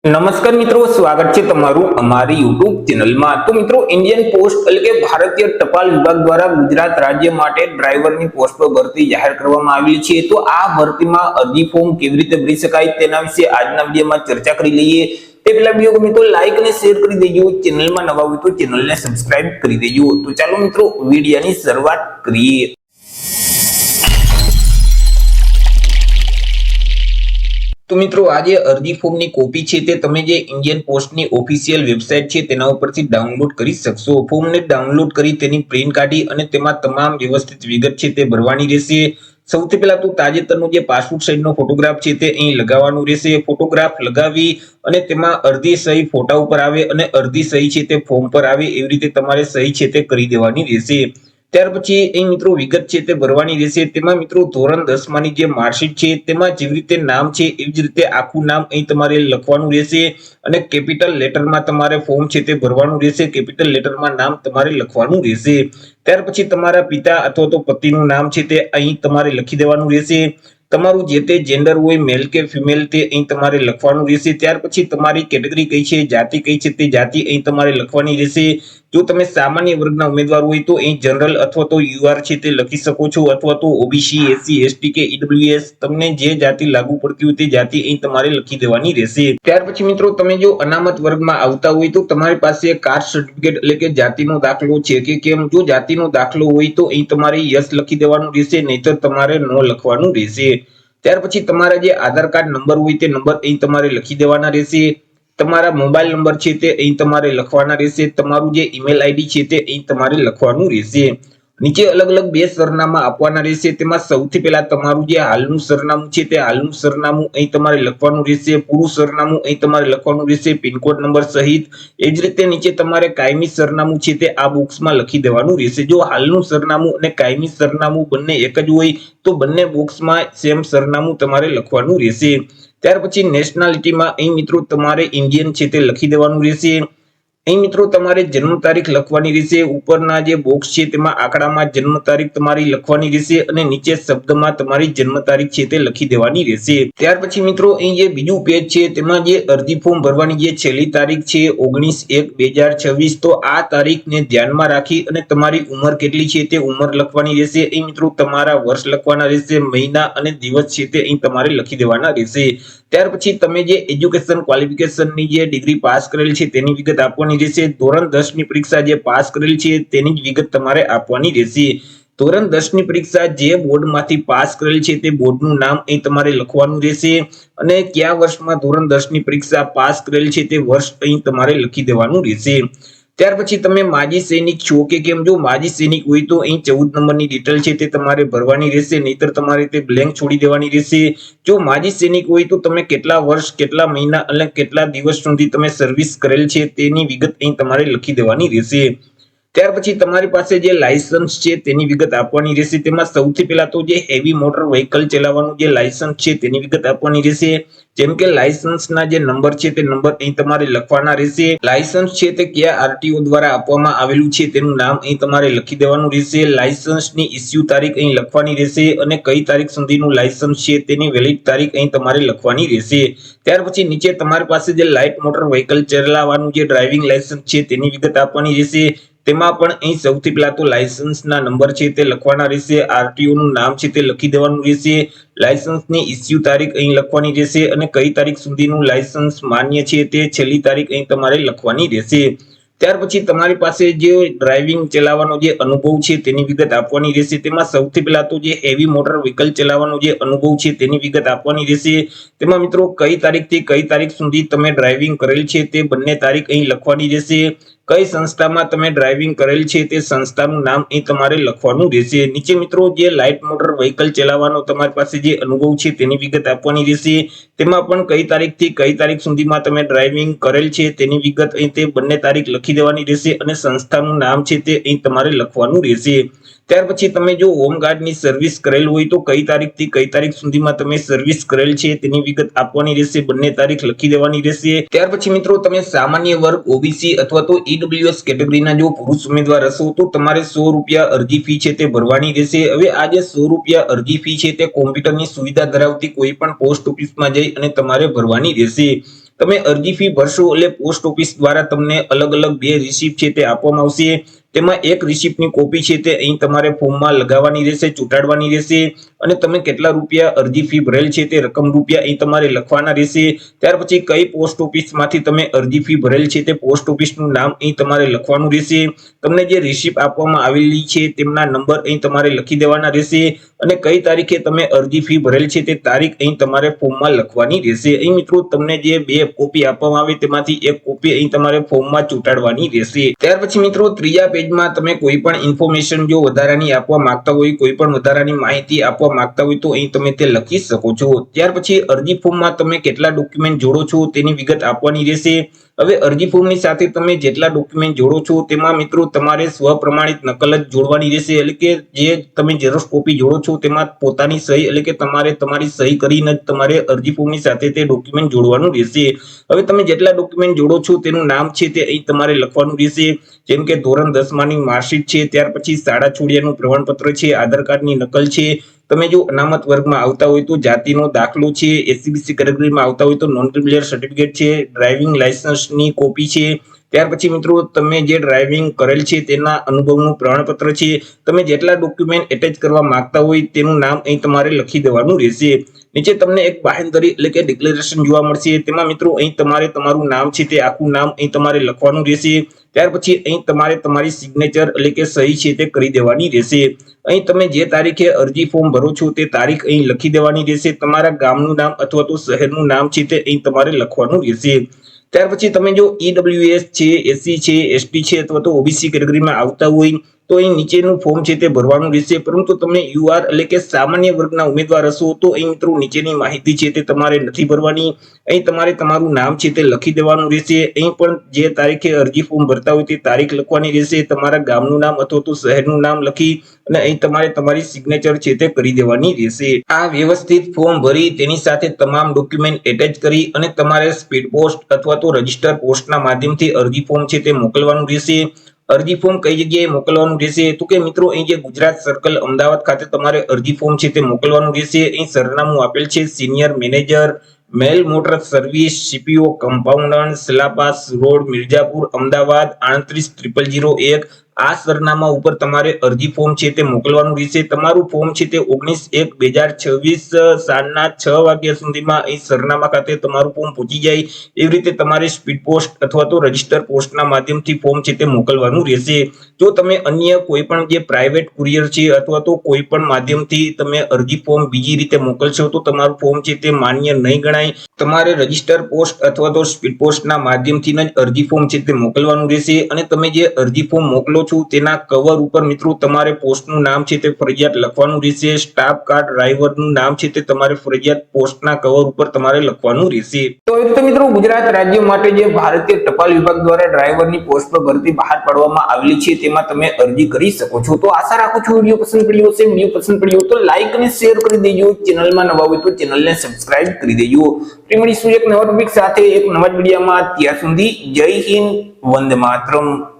નમસ્કાર મિત્રો, સ્વાગત છે તમારું અમારી યુટ્યુબ ચેનલમાં। તો મિત્રો, ઇન્ડિયન પોસ્ટ એટલે કે ભારતીય ટપાલ વિભાગ દ્વારા ગુજરાત રાજ્ય માટે ડ્રાઈવરની પોસ્ટ પર ભરતી જાહેર કરવામાં આવી છે। તો આ ભરતીમાં અરજી ફોર્મ કેવી રીતે ભરી શકાય તેના વિશે આજના વિડીયોમાં ચર્ચા કરી લઈએ। તે પહેલા વિડીયો ગમે તો લાઈક અને શેર કરી દેજો, ચેનલમાં નવા હોય તો ચેનલને સબસ્ક્રાઇબ કરી દેજો। તો ચાલો મિત્રો, વિડીયોની શરૂઆત કરીએ। તો મિત્રો, આ જે અરજી ફોર્મની કોપી છે તે તમે જે ઇન્ડિયન પોસ્ટની ઓફિશિયલ વેબસાઇટ છે તેના ઉપરથી ડાઉનલોડ કરી શકશો। ફોર્મને ડાઉનલોડ કરી તેની પ્રિન્ટ કાઢી અને તેમાં તમામ વ્યવસ્થિત વિગત છે તે ભરવાની રહેશે। સૌથી પહેલા તો તાજેતરનો જે પાસપોર્ટ સાઇઝનો ફોટોગ્રાફ છે તે અહીં લગાવવાનું રહેશે। ફોટોગ્રાફ લગાવી અને તેમાં અડધી સહી ફોટા ઉપર આવે અને અડધી સહી છે તે ફોર્મ પર આવે એવી રીતે તમારે સહી છે તે કરી દેવાની રહેશે। ત્યાર પછી અહીં મિત્રો વિગત છે તે ભરવાની રહેશે। તેમાં મિત્રો ધોરણ 10 માની જે માર્કશીટ છે તેમાં જેવી રીતે નામ છે એવી જ રીતે આખું નામ અહીં તમારે લખવાનું રહેશે અને કેપિટલ લેટરમાં તમારે ફોર્મ છે તે ભરવાનું રહેશે। કેપિટલ લેટરમાં નામ તમારે લખવાનું રહેશે। ત્યાર પછી તમારા પિતા અથવા તો પતિનું નામ છે તે અહીં તમારે લખી દેવાનું રહેશે। તમારું જે તે જેન્ડર હોય મેલ કે ફિમેલ તે અહીં તમારે લખવાનું રહેશે। ત્યાર પછી તમારી કેટેગરી કઈ છે, જાતિ કઈ છે તે જાતિ અહીં તમારે લખવાની રહેશે। જો તમે સામાન્ય વર્ગના ઉમેદવાર હોય તો અહીં જનરલ અથવા તો યુઆર છે તે લખી શકો છો, અથવા તો ઓબીસી, એસસી, એસટી કે ઈડબ્લ્યુએસ તમને જે જાતિ લાગુ પડતી હોય તે જાતિ અહીં તમારે લખી દેવાની રહેશે। ત્યાર પછી મિત્રો, તમે જો અનામત વર્ગમાં આવતા હોય તો તમારી પાસે કાસ્ટ સર્ટિફિકેટ એટલે કે જાતિનો દાખલો છે કે કેમ, જો જાતિનો દાખલો હોય તો અહીં તમારે યસ લખી દેવાનું રહેશે, નહીતર તમારે નો લખવાનું રહેશે। ત્યાર પછી તમારા જે આધાર કાર્ડ નંબર હોય તે નંબર અહીં તમારે લખી દેવાના રહેશે। તમારા મોબાઈલ નંબર છે તે અહીં તમારે લખવાના રહેશે। તમારું જે ઈમેલ આઈડી છે તે અહીં તમારે લખવાનું રહેશે। નીચે અલગ અલગ બે સરનામા આપવાના રહેશે। તેમાં સૌથી પહેલા તમારું જે હાલનું સરનામું છે તે હાલનું સરનામું અહીં તમારે લખવાનું રહેશે। પૂરું સરનામું અહીં તમારે લખવાનું રહેશે, પિનકોડ નંબર સહિત। એ જ રીતે નીચે તમારે કાયમી સરનામું છે તે આ બોક્સમાં લખી દેવાનું રહેશે। જો હાલનું સરનામું અને કાયમી સરનામું બંને એક જ હોય તો બંને બોક્સમાં સેમ સરનામું તમારે લખવાનું રહેશે। ત્યાર પછી નેશનાલિટીમાં અહીં મિત્રો તમારે ઇન્ડિયન છે તે લખી દેવાનું રહેશે। અહીં મિત્રો તમારે જન્મ તારીખ લખવાની રહેશે। ઉપરના જે બોક્સ છે તેમાં આંકડામાં જન્મ તારીખ તમારી લખવાની રહેશે અને નીચે શબ્દમાં તમારી જન્મ તારીખ છે તે લખી દેવાની રહેશે। ત્યાર પછી મિત્રો અહીં જે બીજું પેજ છે તેમાં જે અરજી ફોર્મ ભરવાની જે છેલ્લી તારીખ છે 19/1/2026, તો આ તારીખને ધ્યાનમાં રાખી અને તમારી ઉંમર કેટલી છે તે ઉંમર લખવાની રહેશે। અહીં મિત્રો તમારા વર્ષ લખવાના રહેશે, મહિના અને દિવસ છે તે અહીં તમારે લખી દેવાના રહેશે। ત્યાર પછી તમે જે એજ્યુકેશન ક્વોલિફિકેશનની જે ડિગ્રી પાસ કરેલ છે તેની વિગત આપવાની રહેશે। ધોરણ 10 ની પરીક્ષા જે પાસ કરેલ છે તેની જ વિગત તમારે આપવાની રહેશે। ધોરણ 10 ની પરીક્ષા જે બોર્ડમાંથી પાસ કરેલ છે તે બોર્ડનું નામ અહીં તમારે લખવાનું રહેશે અને કયા વર્ષમાં ધોરણ 10 ની પરીક્ષા પાસ કરેલ છે તે વર્ષ અહીં તમારે લખી દેવાનું રહેશે। ત્યાર પછી તમે માજી સૈનિક છો કે કેમ, જો માજી સૈનિક હોય તો અહીં 14 નંબરની ડિટેલ છે તે તમારે ભરવાની રહેશે, નહીતર તમારે તે બ્લેન્ક છોડી દેવાની રહેશે। જો માજી સૈનિક હોય તો તમે કેટલા વર્ષ, કેટલા મહિના અને કેટલા દિવસ સુધી તમે સર્વિસ કરેલ છે તેની વિગત અહીં તમારે લખી દેવાની રહેશે। ત્યાર પછી તમારી પાસે જે લાયસન્સ છે તેની વિગત આપવાની રહેશે। તેમાં સૌથી પહેલા તો જે હેવી મોટર વ્હીકલ ચલાવવાનું જે લાયસન્સ છે તેની વિગત આપવાની રહેશે। જેમ કે લાયસન્સના જે નંબર છે તે નંબર અહીં તમારે લખવાના રહેશે। લાયસન્સ છે તે કયા આરટીઓ દ્વારા આપવામાં આવેલું છે તેનું નામ અહીં તમારે લખી દેવાનું રહેશે। લાયસન્સની ઇસ્યુ તારીખ અહીં લખવાની રહેશે અને કઈ તારીખ સુધીનું લાયસન્સ છે તેની વેલિડ તારીખ અહીં તમારે લખવાની રહેશે। ત્યાર પછી નીચે તમારી પાસે જે લાઇટ મોટર વ્હીકલ ચલાવવાનું જે ડ્રાઇવિંગ લાયસન્સ છે તેની વિગત આપવાની રહેશે। તેમાં પણ અહીં સૌથી પહેલા તો લાયસન્સના નંબર છે તે લખવાના રહેશે, આરટીઓ નું નામ છે તે લખી દેવાનું રહેશે, લાયસન્સની ઇસ્યુ તારીખ અહીં લખવાની રહેશે અને કઈ તારીખ સુધીનું લાયસન્સ માન્ય છે તે છેલ્લી તારીખ અહીં તમારે લખવાની રહેશે। ત્યાર પછી તમારી પાસે જે ડ્રાઇવિંગ ચલાવવાનો જે અનુભવ છે તેની વિગત આપવાની રહેશે। તેમાં સૌથી પહેલા તો જે હેવી મોટર વ્હીકલ ચલાવવાનો જે અનુભવ છે તેની વિગત આપવાની રહેશે। તેમાં મિત્રો કઈ તારીખથી કઈ તારીખ સુધી તમે ડ્રાઇવિંગ કરેલ છે તે બંને તારીખ અહીં લખવાની રહેશે। કઈ સંસ્થામાં તમે ડ્રાઇવિંગ કરેલ છે તે સંસ્થાનું નામ અહીં તમારે લખવાનું રહેશે। નીચે મિત્રો જે લાઇટ મોટર વ્હીકલ ચલાવવાનો તમારી પાસે જે અનુભવ છે તેની વિગત આપવાની રહેશે। તેમાં પણ કઈ તારીખથી કઈ તારીખ સુધીમાં તમે ડ્રાઇવિંગ કરેલ છે તેની વિગત અહીં તે બંને તારીખ લખી દેવાની રહેશે અને સંસ્થાનું નામ છે તે અહીં તમારે લખવાનું રહેશે। ત્યાર પછી તમે જો હોમગાર્ડની સર્વિસ કરેલ હોય તો કઈ તારીખથી કઈ તારીખ સુધીમાં તમે સર્વિસ કરેલ છે તેની વિગત આપવાની રહેશે, બંને તારીખ લખી દેવાની રહેશે। ત્યાર પછી મિત્રો તમે સામાન્ય વર્ગ, ઓબીસી અથવા તો ઈડબ્લ્યુએસ કેટેગરીના જો પુરુષ ઉમેદવાર હશો તો તમારે 100 રૂપિયા અરજી ફી છે તે ભરવાની રહેશે। હવે આ જે 100 રૂપિયા અરજી ફી છે તે કોમ્પ્યુટરની સુવિધા ધરાવતી કોઈ પણ પોસ્ટ ઓફિસમાં જઈ અને તમારે ભરવાની રહેશે। તમે અરજી ફી ભરશો એટલે પોસ્ટ ઓફિસ દ્વારા તમને અલગ અલગ 2 રિસિપ્ટ છે તે આપવામાં આવશે। તેમાં એક રિસિપ્ટની કોપી છે તે અહીં તમારે ફોર્મમાં લગાવવાની રહેશે, ચોંટાડવાની રહેશે અને તમે કેટલા રૂપિયા અરજી ફી ભરેલ છે તે રકમ રૂપિયા અહીં તમારે લખવાના રહેશે। ત્યાર પછી કઈ પોસ્ટ ઓફિસમાંથી તમે અરજી ફી ભરેલ છે તે પોસ્ટ ઓફિસનું નામ અહીં તમારે લખવાનું રહેશે। તમને જે રિસિપ્ટ આપવામાં આવેલી છે તેમના નંબર અહીં તમારે લખી દેવાના રહેશે અને કઈ તારીખે તમે અરજી ફી ભરેલ છે તે તારીખ અહીં તમારે ફોર્મમાં લખવાની રહેશે। અહીં મિત્રો તમને જે 2 કોપી આપવામાં આવે તેમાંથી એક કોપી અહીં તમારે ફોર્મમાં ચોંટાડવાની રહેશે। ત્યાર પછી મિત્રો ત્રીજા પેજમાં તમે કોઈ પણ ઇન્ફોર્મેશન જો વધારાની આપવા માંગતા હોય, કોઈ પણ વધારાની માહિતી આપવા માંગતા હોય તો અહીં તમે તે લખી શકો છો। ત્યાર પછી અરજી ફોર્મમાં તમે કેટલા ડોક્યુમેન્ટ જોડો છો તેની વિગત આપવાની રહેશે। હવે અરજી ફોર્મની સાથે તમે જેટલા ડોક્યુમેન્ટ જોડો છો તેમાં મિત્રો તમારે સ્વપ્રમાણિત નકલ જ જોડવાની રહેશે, એટલે કે જે તમે ઝેરોક્ષ કોપી જોડો છો તેમાં પોતાની સહી એટલે કે તમારે તમારી સહી કરીને જ તમારે અરજી ફોર્મની સાથે તે ડોક્યુમેન્ટ જોડવાનું રહેશે। હવે તમે જેટલા ડોક્યુમેન્ટ જોડો છો તેનું નામ છે તે અહીં તમારે લખવાનું રહેશે, જેમ કે ધોરણ 10 ની માર્કશીટ છે, ત્યાર પછી શાળા છોડ્યાનું પ્રમાણપત્ર છે, આધાર કાર્ડની નકલ છે, તમે જો અનામત વર્ગમાં આવતા હોય તો જાતિનો દાખલો છે, એસસીબીસી કેટેગરીમાં આવતા હોય તો નોન ક્રિમિનલ સર્ટિફિકેટ છે, ડ્રાઇવિંગ લાયસન્સની કોપી છે, ત્યાર પછી મિત્રો તમે જે ડ્રાઇવિંગ કરેલ છે તેના અનુભવનું પ્રમાણપત્ર છે, તમે જેટલા ડોક્યુમેન્ટ એટેચ કરવા માંગતા હોય તેનું નામ અહીં તમારે લખી દેવાનું રહેશે। નીચે તમને એક બાહેંધરી એટલે કે ડિક્લેરેશન જોવા મળશે, તેમાં મિત્રો અહીં તમારે તમારું નામ છે તે આખું નામ અહીં તમારે લખવાનું રહેશે। ત્યાર પછી અહીં તમારે તમારી સિગ્નેચર એટલે કે સહી છે તે કરી દેવાની રહેશે। અહીં તમે જે તારીખે અરજી ફોર્મ ભરો છો તે તારીખ અહીં લખી દેવાની રહેશે। તમારા ગામનું નામ અથવા તો શહેરનું નામ છે તે અહીં તમારે લખવાનું રહેશે। ત્યાર પછી તમે જો ઈડબ્લ્યુએસ છે, એસસી છે, એસટી છે અથવા તો ઓબીસી કેટેગરીમાં આવતા હોય તો અહીં નીચેનું ફોર્મ છે તે ભરવાનું રહેશે, પરંતુ તમે યુઆર એટલે કે સામાન્ય વર્ગના ઉમેદવાર હશો તો અહીં મિત્રો નીચેની માહિતી છે તે તમારે નથી ભરવાની। અહીં તમારે તમારું નામ છે તે લખી દેવાનું રહેશે। અહીં પણ જે તારીખે અરજી ફોર્મ ભરતા હોય તે તારીખ લખવાની રહેશે, તમારા ગામનું નામ અથવા તો શહેરનું નામ લખી અને અહીં તમારે તમારી સિગ્નેચર છે તે કરી દેવાની રહેશે। આ વ્યવસ્થિત ફોર્મ ભરી તેની સાથે તમામ ડોક્યુમેન્ટ એટેચ કરી અને તમારે સ્પીડ પોસ્ટ અથવા તો રજિસ્ટર પોસ્ટના માધ્યમથી અરજી ફોર્મ છે તે મોકલવાનું રહેશે। અરજી ફોર્મ કઈ જગ્યાએ મોકલવાનું રહેશે તો કે મિત્રો અહીં જે ગુજરાત સર્કલ અમદાવાદ ખાતે તમારે અરજી ફોર્મ છે તે મોકલવાનું રહેશે। અહીં સરનામું આપેલ છે senior manager, mail motor service, CPO compound, સિલાપાસ રોડ, મિર્જાપુર, અમદાવાદ 380001। આ સરનામા ઉપર તમારે અરજી ફોર્મ છે તે મોકલવાનું રહેશે। તમારું ફોર્મ છે તે 19/1/2026 સાંજના 6 વાગ્યા સુધીમાં અહીં સરનામા ખાતે તમારું ફોર્મ પહોંચી જાય એવી રીતે તમારે સ્પીડ પોસ્ટ અથવા તો રજિસ્ટર પોસ્ટના માધ્યમથી ફોર્મ છે તે મોકલવાનું રહેશે। જો તમે અન્ય કોઈ પણ જે પ્રાઇવેટ કુરિયર છે અથવા તો કોઈ પણ માધ્યમથી તમે અરજી ફોર્મ બીજી રીતે મોકલશો તો તમારું ફોર્મ છે તે માન્ય નહીં ગણાય। તમારે રજિસ્ટર પોસ્ટ અથવા તો સ્પીડ પોસ્ટના માધ્યમથી જ અરજી ફોર્મ છે તે મોકલવાનું રહેશે। અને તમે જે અરજી ફોર્મ મોકલો છો તેના કવર ઉપર મિત્રો તમારે પોસ્ટનું નામ છે તે ફરજિયાત લખવાનું રહેશે। સ્ટાફ કાર્ડ ડ્રાઈવરનું નામ છે તે તમારે ફરજિયાત પોસ્ટના કવર ઉપર તમારે લખવાનું રહેશે। તો મિત્રો ગુજરાત રાજ્ય માટે જે ભારતીય ટપાલ વિભાગ દ્વારા ડ્રાઈવરની પોસ્ટ પર ભરતી બહાર પાડવામાં આવેલી છે તેમાં તમે અરજી કરી શકો છો। તો આશા રાખું છું વિડીયો પસંદ પડ્યો હશે। વિડીયો પસંદ પડ્યો તો લાઈક અને શેર કરી દેજો, ચેનલમાં નવા હોય તો ચેનલને સબસ્ક્રાઇબ કરી દેજો। મળીશું એક નવા ટોપિક સાથે એક નવા વિડીયોમાં, ત્યાં સુધી જય હિન્દ, વંદે માતરમ।